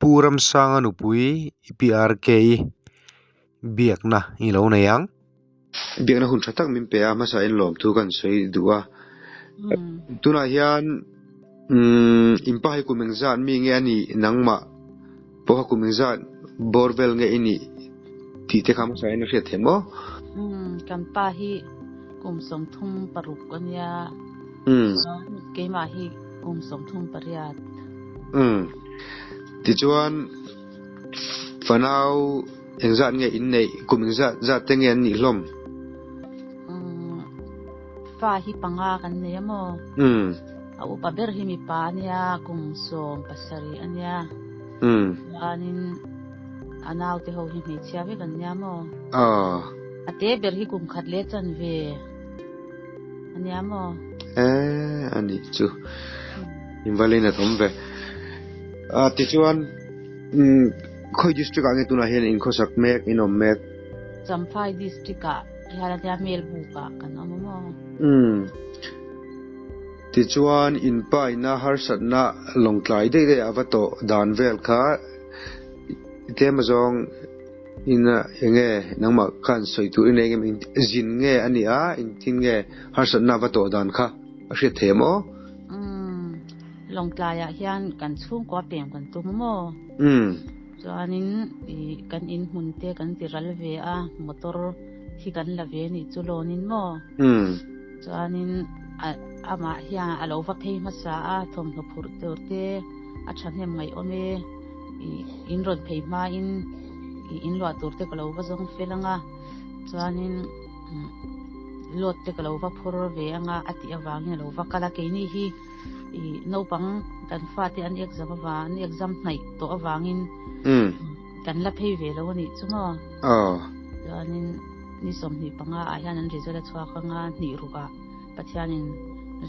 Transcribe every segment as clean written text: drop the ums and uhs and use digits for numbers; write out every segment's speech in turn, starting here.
puram sanga nupui PRK biak na ilo na yang biak na hun thatak min pe ama sa in lom thu kan sei duwa tuna hian impa hi kumengzan mi nge ani nangma po ha kumengzan borvel nge ini ti te kham sa in hriat themo kan pa hi kum som thum paruk ania ke ma hi kum som thum pariat ti chuan fanau engzat nge in nei kumengzat za tengen ni hlom pa hi panga kan nei mo au pa ber hi mi pa nia kum som pasari ania anin anau te ho hi mi chia ve kan nia mo ate ber hi kum khat le chan ve ania mo ani chu invalina thom ve ti chuan khoi district ange tuna hian in khosak mek inom mek Champhai district a hala ta mel bu ka kan mo ti chuan in pa ina har sat na longtlai de de avato dan vel kha temazong ina enge nangma kan soitu ine ngem jin nge ani a in tin nge har sat na vato dan kha a hre themo longtlai a hian kan chung ko pem kan tu mo chuanin kan in hunte kan tiral ve a motor hi kan la ve ni chulonin mo chuanin ama hian alo va phei ma sa a thom no phur te a thanem ngai ome in ron phei ma in lo tur te kalo va zong felanga chuanin lot te kalo va phur ve anga ati awang lo va kala ke ni hi no pang kan fa te an exam nai to awangin kan la phei ve lo ni chungo chuanin ni som ni panga a hian an result chwa khanga ni ruka pathianin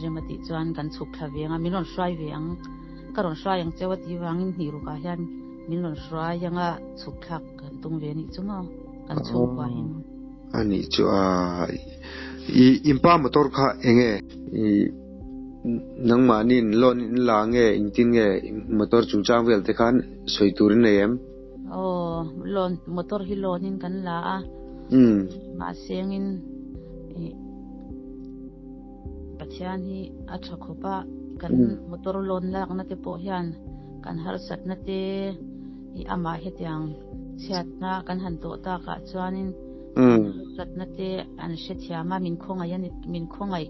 remati chuan kan chuk thla ve anga milon hrai ve ang karon hrai ang chewati wangin ni ruka hian milon hrai anga chuk thak kan tung ve ni chungo kan chung wa hin ani chu impa motor kha enge nang manin lon in la nge in tin nge motor chungchang vel te khan soiturin em lon motor hi lonin kan la a ma sengin pathian hi a thakhopa kan motor lon lak na te po hian kan har sat na te I ama hetiang chat na kan han to ta ka chuanin sat na te an shethia ma min khonga yan min khongai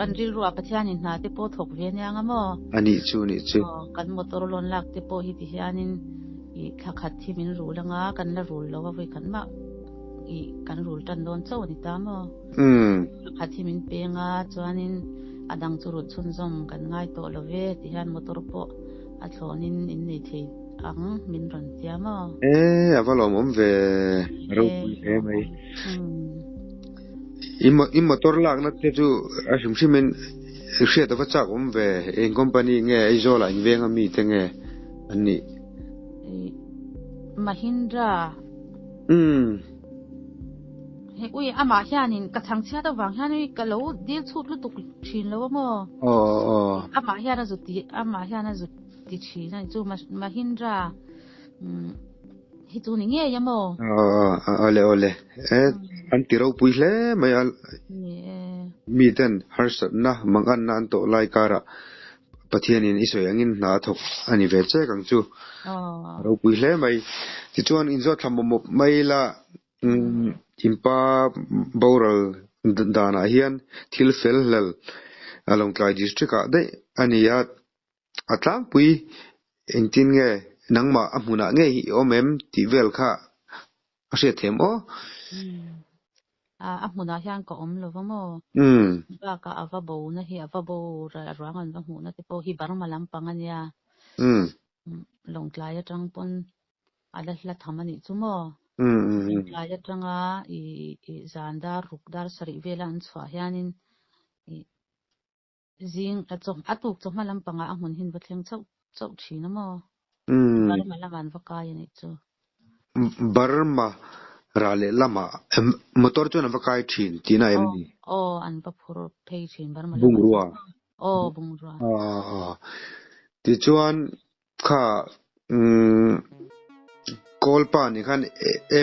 an ril ru pathianin na te po thok ve nya nga mo ani chu kan motor lon lak te po hi ti hianin khakhat thi min ru langa kan la rul lo wa voi kan ma kan rul tan don chaw ni ta mo khathi min pe nga chuanin adang churut chun zom kan ngai to lo ve ti hian motor po a thlonin in nei thei ang min ron tia mo avalom om ve ro e mai im motor lak na te chu a shimshimen hriat ava chak om ve en company nge aizola in venga mi te nge ani Mahindra he ui ama hianin ka thangchha ta wang hian ka lo dil chut lu tuk thin lo mo ama hian zu ti thi na chu Mahindra hi chu ni nge yamo ole an tiro puile mai al mi ten harsat na mangan na an to lai kara pathianin isoi angin na thok ani ve che kang chu ro puile mai ti chuan in zo thammo mai la impa boral dana hian thil fel hlal along klai district a de ania atlang pui engtin nge nangma amuna nge hi omem ti vel kha a hre them amuna hian ka om lo mo ba ka ava bo na hi ava bo ra rangan ba hu na te po hi barma lam pangania long klai atang pon ala hla thamani chumo klai atanga I zandar rukdar sari velan chwa hianin zing achom atuk choma lam panga amun hin batheng chau thina mo barma laman vakai ni chu Burma rale lama motor chu na vakai thin tina emni an pa phur phei thin Burma bungrua bungrua ti chuan kha call pa ni khan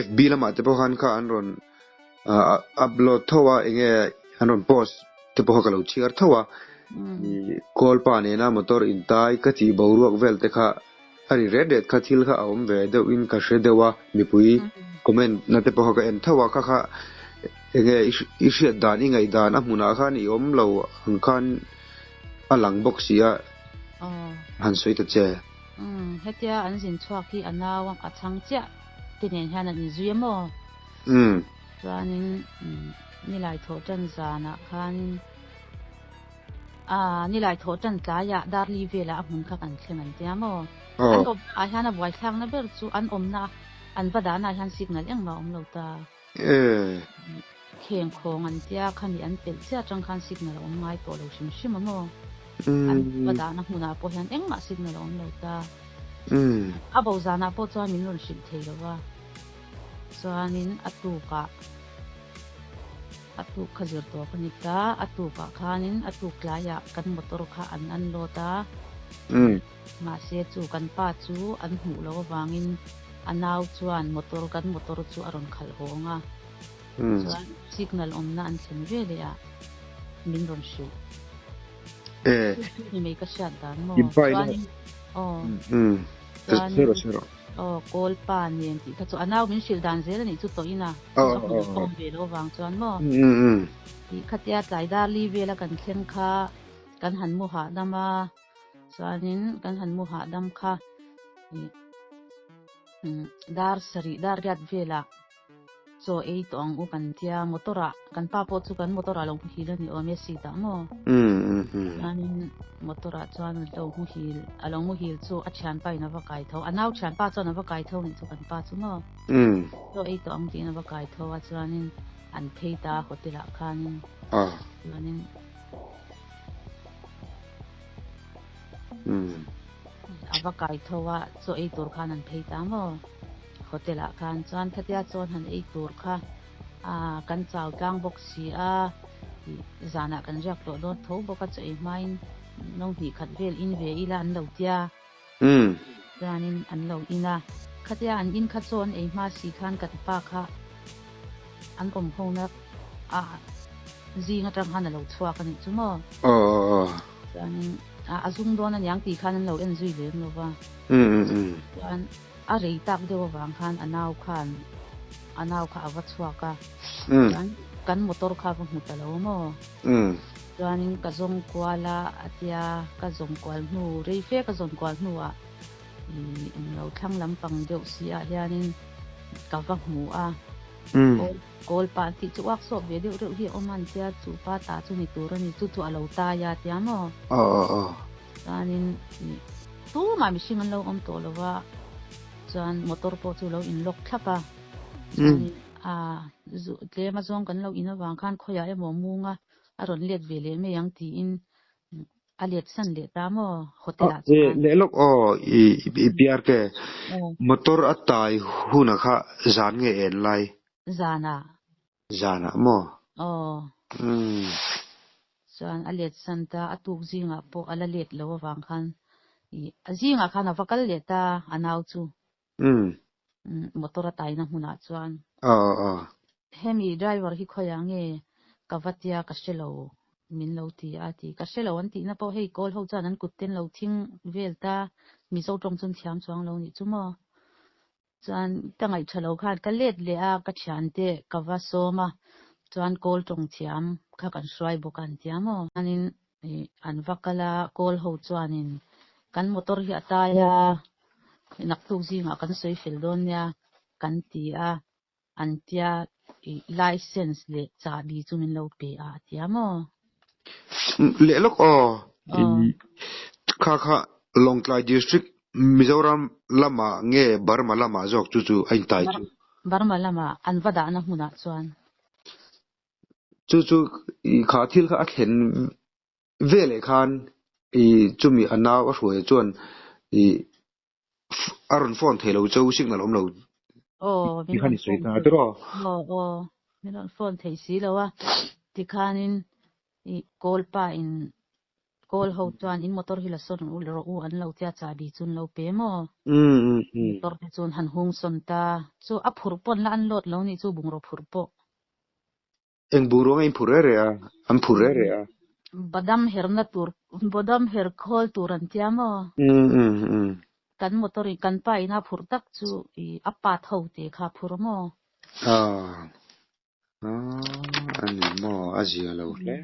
FB lama te po khan kha anron upload thowa enge anron post te po ka lo chiar thowa call pa ne na motor in tai ka ti boruak vel te kha ari redet kha thil kha awm ve de in ka she dewa mi pui comment na te po ka en thowa kha kha enge ishiat dan ingai dan a hmuna khan i om lo ang khan alang box ya han soi ta che hetia an sin chuak hi anawang a chang cha tinen han an zui mo chuanin ni lai tho tan zana khan ni lai tho tan tla ya dar li vela a hun kha kan thlen an tia mo an ob a hana boy thang na ber chu an om na an bada na han signal eng ma om lo ta kheng khong an tia khani an pel cha chang khan signal om ngai to lo shim shim mo an bada na huna po han eng ma signal om lo ta a bo zana po chuan min lon shim thei lo wa chuanin atu khazir to kanita atu ka khanin atu klaya kan motor kha an lo ta ma se chu kan pa chu an hu lo wangin anaw chuan motor chu aron khal honga chuan signal om na an thlen ve le a min ron shu ni me ka shat dan mo chuanin zero call pa nien ti ka chu anaw min shil dan zel ni chu to ina kom ve lo wang chuan mo ti khatia tlai dar li vela kan thlen kha kan han mu ha dama chuanin kan han mu ha dam kha dar riat vela so ei tong u kan tia motora kan pa po chu kan motora lo hi la ni o me si ta mo anin motora chuan lo hu hil along mu hil chu a thian pa ina va kai tho anaw thian pa chu na va kai tho ni chu kan pa chu mo so ei tong ti na va kai tho a chuanin an thei ta hotela khanin chuanin ava kai tho wa so ei tur khan an thei ta mo hotela khan chuan khatia chuan han ei tur kha kan chaw tlang box si a zana kan jak lo do tho boka chei main nong hi khat vel in ve ila an lo tia chuanin an lo ina khatia an in kha chon ei ma si khan kat pa kha an kom hona zinga tang han lo chua kan chu mo chuanin azung don an yang ti khan an lo en zui le no wa chuan a rei tak de wang khan anaw kha awa chua ka kan motor kha ko mu ta lo mo chuanin ka zong kwala atia ka zong kwal nu rei fe ka zong kwal nu a lo thang lam pang deuh si a hianin ka va mu a kol pa ti chu wak so ve deuh reuh hi oman tia chu pa ta chu ni tur ani chu alo ta ya tia mo chuanin tu ma mi sing an lo om to lo wa chuan motor po chu lo in lok thlapa chuanin tlema zong kan lo ina wang khan khoya emo munga aron let ve le me yang ti in a let san le ta mo hotela chuan le lok i piar ke motor atai huna kha zan nge en lai zana mo chuan a let san ta atuk zinga po ala let lo wang khan zinga khan avakal le ta anaw chu motor atai na huna chuan hemi driver hi khoya nge kavatia kashelo min lo ti ati kashelo an ti na po hei kol ho chan an kutten lo thing velta mi zo tong chun thiam chuang lo ni chumo chuan tangai thalo khan ka let le a ka thian te kava soma chuan kol tong thiam kha kan swai bokan tiamo anin an vakala kol ho chuanin kan motor hi ataya nak tu zinga kan soi fil don ya kan ti a antia license le cha bi chumin lo pe a tiamo le lok kha Longklai district Mizoram lama nge Burma lama jok chu ai tai chu Burma lama an vada na huna chuan chu kha thil kha athen vele khan chumi anaw a hruai chuan aron phone thelo chu signal om lo min khani sei ta tro min phone thei si lo wa ti khanin kol pa in call ho chuan in motor hi la son u ro u an lo tia cha bi chun lo pe mo motor te chun han hung son ta chu a phur pon la an lot lo ni chu bung ro phur po eng buro ngai phurere a am phurere a badam herna tur badam her khol turan tia mo kan motor kan pa ina phur tak chu I apa tho te kha phur mo ani mo azia lo le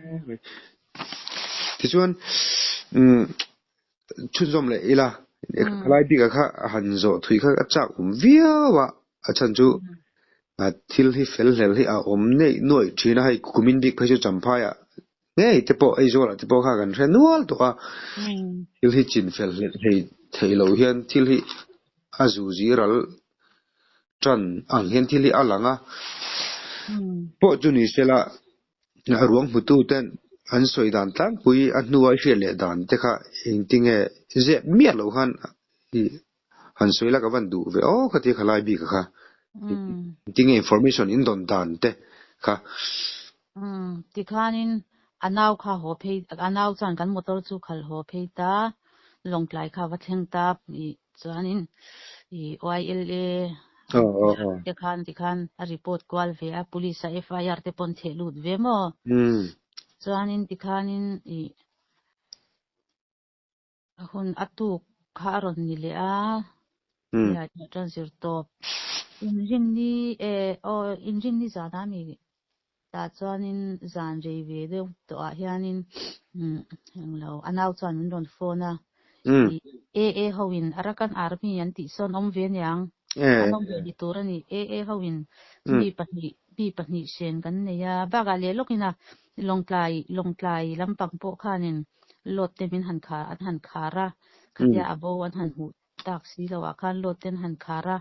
ti chuan chu zom le ila khalai bi ka han zo thui kha a chak viawa a chan chu thil hi fel hlel hi a om nei noi thina hai kumin dik phai chu champhai a ngei te po ai zola te po kha kan renual to a thil hi chin fel hei theilo hian thil hi azu ziral tran ang hian thil hi alanga po chu ni sela ruang hutu ten an soi dan tlang pui a hnuai hriale dan te kha engtinge ze mia lo han hi han soi la ka van du ve o khati khalai bi ka kha tinge information in don dan te kha tikhanin anaw kha ho phei anaw chan kan motor chu khal ho phei ta long tlai kha wa thleng ta I chuanin I OILA tikhan a report kwal ve a police a FIR te pon thelut ve mo chuanin tikhanin I hun atuk kha ron ni le a ya transfer top injin ni zana mi ta chuanin zan rei ve de to a hianin lo anaw chuan min ron phone a AA howin arakan army an ti son om ve nyang anom ve ni turani AA howin bi pahni sen kan ne ya baga le lokina longtlai lampang po khanin lot te min han khara khatia abo an han hu taxi lawa khan lot ten han khara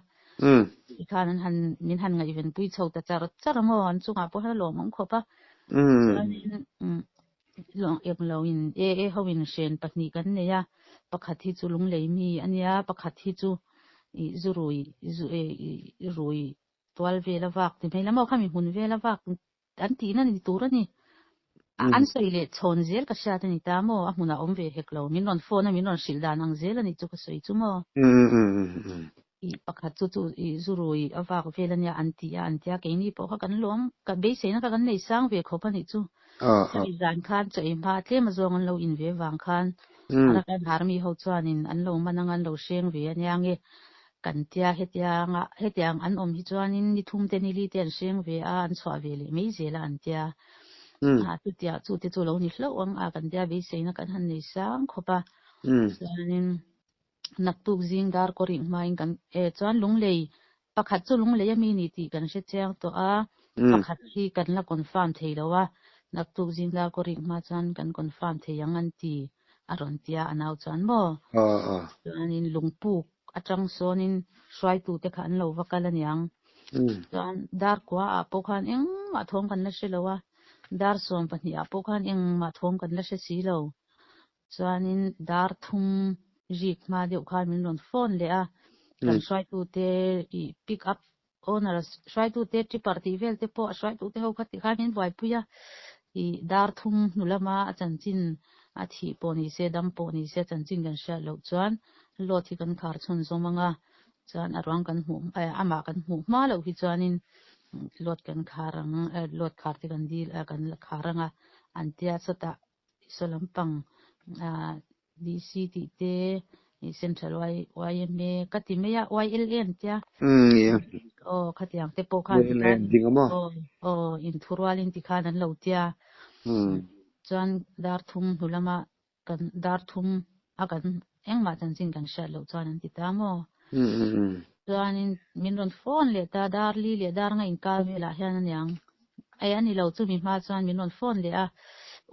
ikhanan han min han ngai ven pui chho ta charamo an chunga po ha lo mong khopa long ek lo in AA howin sen pahni kan ne ya pakhathi chu lung leimi ania pakhathi chu I rui twal vela vak ti mai lamo khami hun vela vak an ti na ni turani an soile chon zel ka sha ni ta mo a huna om ve heklo min non phone min non sildan ang zel ani chu ka soi chu mo I pakhat chu I zurui avak velania antia ke ni po kha kan lom ka be se na ka kan nei sang ve kho pa ni chu ai zan khan che ma tle ma zong an lo in ve wang khan ara kan harmi ho chuanin an lo manang an lo sheng ve ania nge kan tia hetiang an om hi chuanin ni thum te ni li ten sheng ve a an chwa ve le mei zela an tia tu tia chu te chu lo ni hlo ang a kan tia be se na kan han nei sang khopa chuanin naktuk zing dar ko ring mai kan chuan lung lei pakhat chu lung lei mi ni ti kan she chang to a pakhat hi kan la confirm theilowa naktuk zing dar ko ring ma chuan kan confirm theiang an ti aron tia anaw chuan mo chuanin lungpuk atang sonin swai tu te khan lo wakal aniang chuan dar kwa a po khan eng ma thom kan la shelowa dar som pani a po khan eng ma thom kan la she si lo chuanin dar thum rik ma deuh khan min ron phone le a kan swai tu te I pick up owner swai tu te tri party vel te po swai tu te ho khati khan in vai puya I dar thum nulama a chanchin a thi poni se dam poni se chanchin kan sha lo chuan lot hi kan khar chhun zomanga chuan arwang kan hu ama kan hu ma lo hi chuanin lot kan kharang lot khar te kan dil kan kharanga antia chata solampang DCT te Central YMA katimeya YLN tia khatiang te po khan in thurwalin ti khan an lo tia chuan dar thum hulama kan dar thum akan engma chanchin kan sha lo chuan an ti ta mo chuanin min ron phone le ta dar li le dar nga in ka vela hian anyang ai ani lo chu mi ma chuan min ron phone le a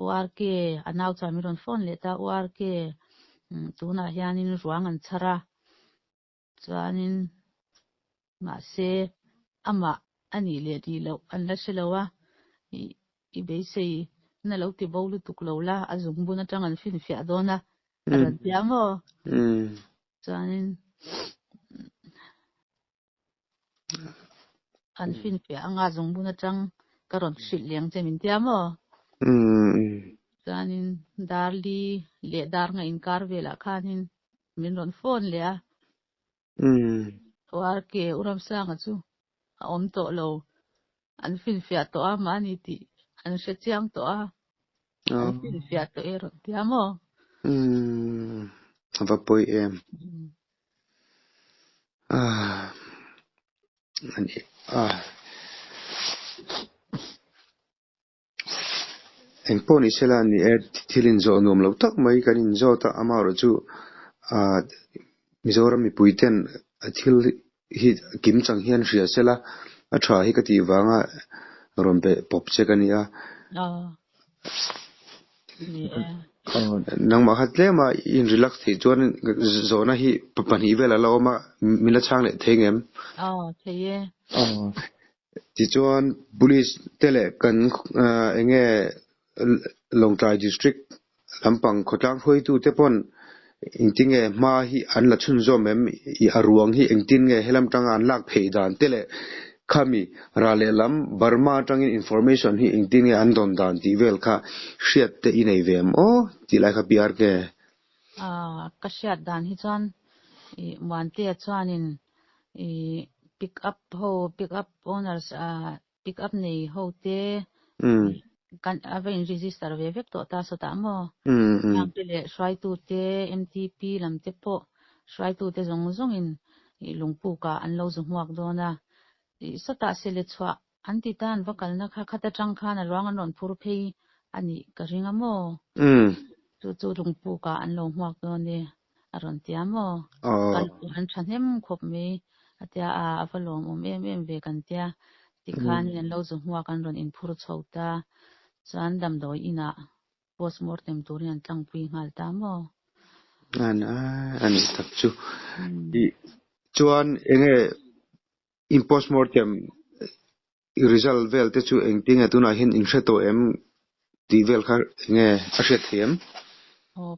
ORK anaw chuan min ron phone le ta ORK tuna hianin ruang an chara chuanin ma se ama ani le di lo an la shelowa I be sei na lo ti bolu tuk lo la azung buna tang an fin fi adona aran tiamo chuanin an fin fi anga zung buna tang karon shit leng che min tiamo chuanin darli le dar nga in karvela khanin min ron phone le a war ke uram sanga chu om to lo an fil fia to a mani ti an she chiang to a an fil fia to ero ti amo va poi ani eng poni sela ni thilin zo nom lo tak mai kanin zo ta amaro chu Mizoram mi puiten thil hi kim chang hian ria sela a tha hi ka ti wanga rompe pop chekania nang ma khatle ma in relax thi chuan zona hi pani vela lawma mila chang le thengem theye ti chuan police tele kan enge Longtrai district lampang khotlang phoi tu te pon ingtinge ma hi an la chun zo mem I aruang hi engtin nge helam tanga an lak phei dan tele khami rale lam Burma tangin information hi engtin nge an don dan ti vel kha hriat te inei vem o ti lai kha piar ke ka hriat dan hi chuan muan te chuanin pick up owners pick up nei ho te kan avain register ve vek to ta so ta mo yang te le shrai tu te MTP lam te po shrai tu te zong zong in lungpu ka an lo zu huak do na so ta se le chwa an ti tan vakal na kha khata tang kha na rawang anon phur phei ani ka ringa mo chu lungpu ka an lo huak do ne aron ti amo kan an thanem khop me atia a avalom em ve kan tia ti khan an lo zu huak an ron in phur chhota chan dam doi ina postmortem turian tlang pui ngal ta mo an tak chu I chuan enge in postmortem result vel te chu engting atuna hin in hreto em ti vel kha nge a hret hem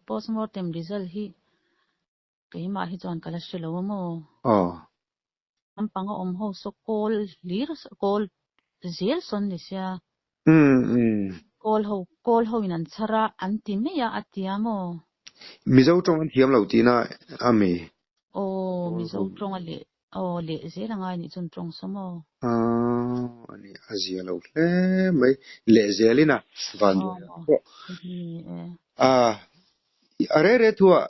postmortem result hi keima hi chuan kala shelo mo am panga om ho so call zel son ni sia call ho in an chara an ti me ya atiamo mizo tong an thiam lo tina ami mizo tong ale le zela ngai ni chun tong somo ani azia lo hle mai le zelina van are thua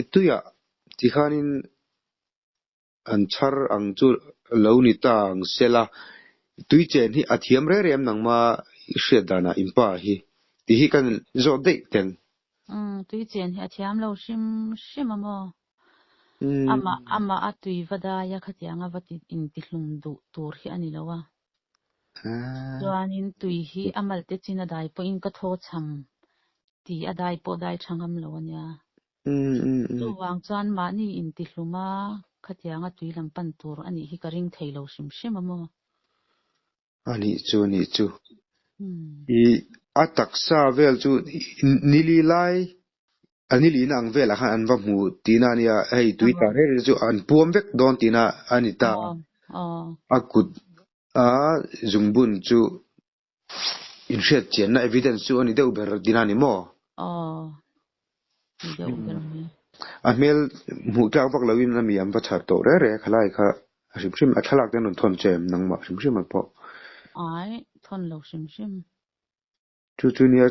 ituya tikhanin an char ang chu lo ni tang sela tui chen hi athiam re rem nangma hriatdana impa hi ti hi kan zo dei ten tui chen hi athiam lo shim mo ama atui vada ya khatianga vati in ti hlum du tur hi ani lawa chuanin tui hi amal te china dai po in ka tho cham ti adai po dai thangam lo ania chu wang chuan ma ni in ti hluma khatianga tui lam pan tur ani hi ka ring theilo shim mo ani chu I ataksa vel chu nili lai anili nang vela khan an va mu tina nia hei twitter he chu an puam vek don tina anita akut zungbun chu in shet chen na evidence chu ani deu ber dinani mo deu ber amel mu ta vak lawin na mi am pa thar to re khalai kha shim athalak den non thon chem nang ma shim po ai thon lo shim chu nia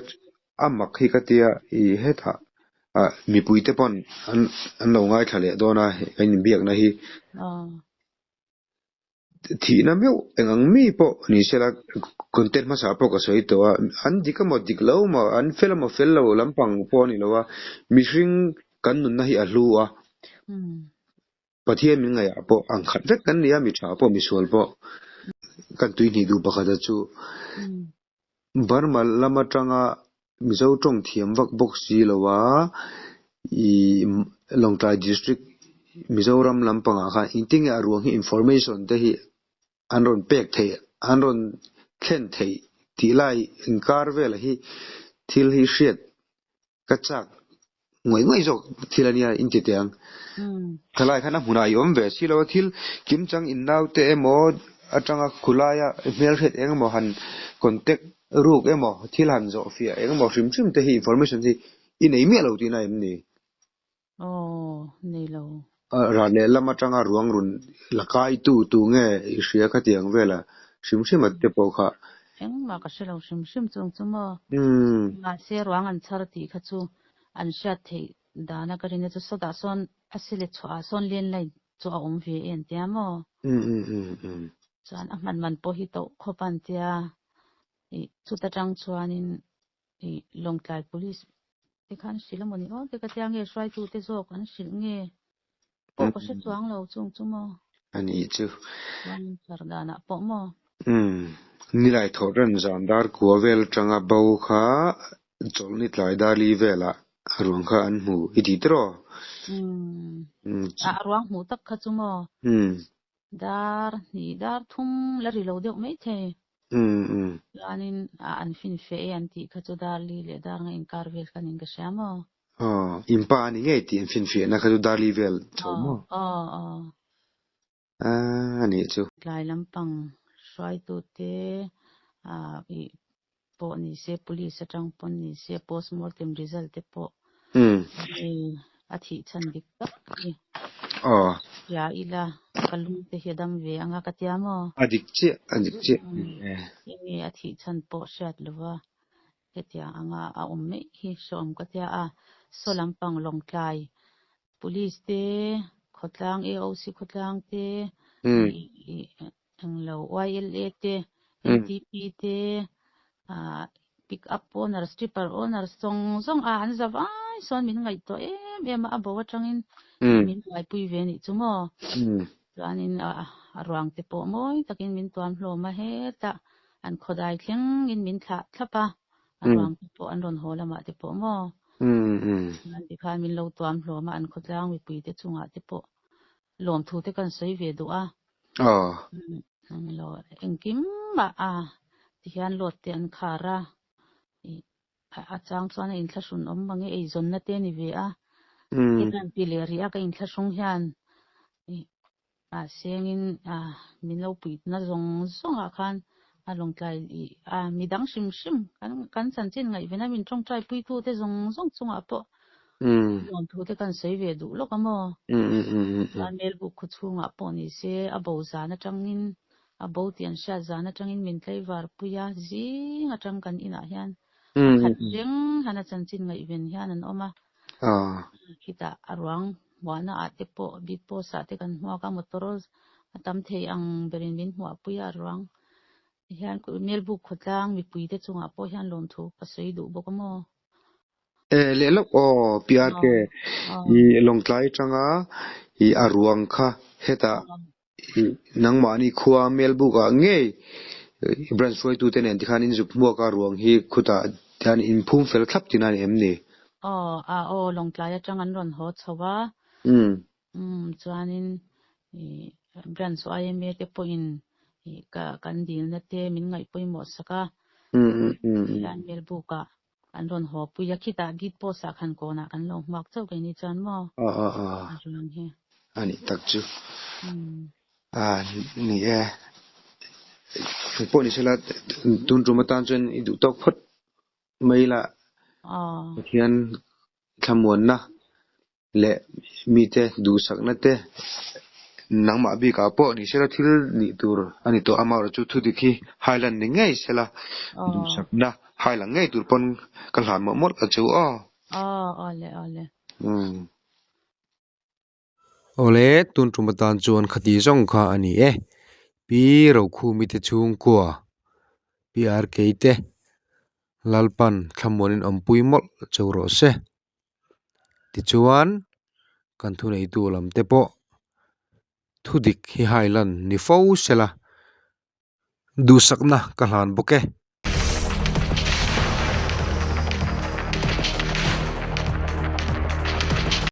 amak hi ka tia I he tha mi puite pon an lo ngai thale dona in biak na hi thi na meu engang mi po ni sela content ma sa po ka soi to an dikamo diklo ma an fello lampang po ni lowa mishring kan nun na hi a hluwa pathian min ngai po ang khat vek kan nia mi tha po mi sol po kan tui ni du pakha chu Burma lama tanga mizo tong thiam vak box si lowa I Longtrai district Mizoram lampanga kha inting aruang hi information te hi anron pek the anron khen the tilai inkar vel hi thil hi hriat kachak ngoi jok thilania intitiang thalai khana huna yom ve silo thil kim chang in nau te emo atanga khulaya mel het engmo han contact ruk emo thil han zo fia engmo shim te hi information hi in ei me lo ti na em ni nei lo ra le lama tanga ruang run lakai tu nge ria kha tiang vela sim sim at te po kha eng ma ka shelo sim chung chumo ma se ruang an char ti kha chu an sha the dana ka rin chu soda son asile chwa son len lai chu a om ve en tia mo chuan a man po hi to khopan tia i chu ta tang chuanin i longtlai police te khan silamoni o te ka tia nge swai tu te zo kan sil nge po ko se chuang lo chung chumo ani chu wan sardana po mo nilai thoran zandar kuavel tanga bau kha chol ni tlai dar li vela ruang kha an mu idi tro a ruang mu tak kha chumo dar ni dar thum la ri lo deuh mai the anin an fin fe an ti kha chu dar li le dar nga inkar vel kan in ga shamo impa ani nge ti fin fe na kha dar li vel chomo ani chu lai lampang swai tu te i po ni se police atang pon ni se postmortem result te po a thi chan dik tak ni ya ila kalung te hedam ve anga katiamo adik che ni a thi chan po shat lova ketia anga a umme hi som katia a solampang longtlai police te khotlang AOC khotlang te ang lo YLA te NTP te pick up owner stripper owner song an zawai son min ngai to em a bo atangin min ngai pui ve ni chumo chuanin a ruang te po moi takin min tuam hlawma he ta an khodai thleng in min thlapa a ruang te po an ron holama te po mo an ti khan min lo tuam hlawma an khotlang mi pui te chunga te po lom thu te kan soi ve du a lo engkim ba tihian lot te an khara a chang chuan in thlasun om mangi ei zonna te ni ve a itan pileri a ka in thlasung hian sengin min lo pui na zong a khan a longtlai midang sim kan chan chin ngai vena min tong trai pui thu te zong chunga po lom thu te kan sei ve du lok amo mel bu khu chunga po ni se a bo za na tangin a bo tian sha za na tangin min tlai war puya zing atang kan ina hian khat leng hana chan chin ngai ven hian an oma kita arwang wana ate po bit po sa te kan hwa ka motoros atam thei ang berin min hwa puya arwang hian ku mel bu khotlang mi pui te chunga po hian lom thu ka sei du bokamo le lo piar ke I longtlai changa I arwang kha heta nangma ni khuwa melbu ka nge branch foi tu ten ti khan in zup mo ka ruang hi khuta tan in phum fel thap tinan emni longtlai atang an ron ho chowa chuanin branch IMA te po in ka kan dil na te min ngai poimo saka yan melbu ka an ron ho puya khita bit po sa khan ko na kan lo mak chau ke ni chan mo ajun he ani takchu ni po ni sela tun tu matan chen I du tok phot mai la hian thamon na le mi te du sak na te nangma bi ka po ni sela thil ni tur ani to amar chu thu dikhi highland ni ngai sela du sak na highland ngai tur pon kalhan mo mot ka chu ole tun tu matan chuan khati zong kha ani pi ro khu mi te chung kwa PR keite lalpan thamonin ampui mol chawro se ti chuan kan thu nei tu lam te po thudik hi highland ni fo sela du sakna kalhan boke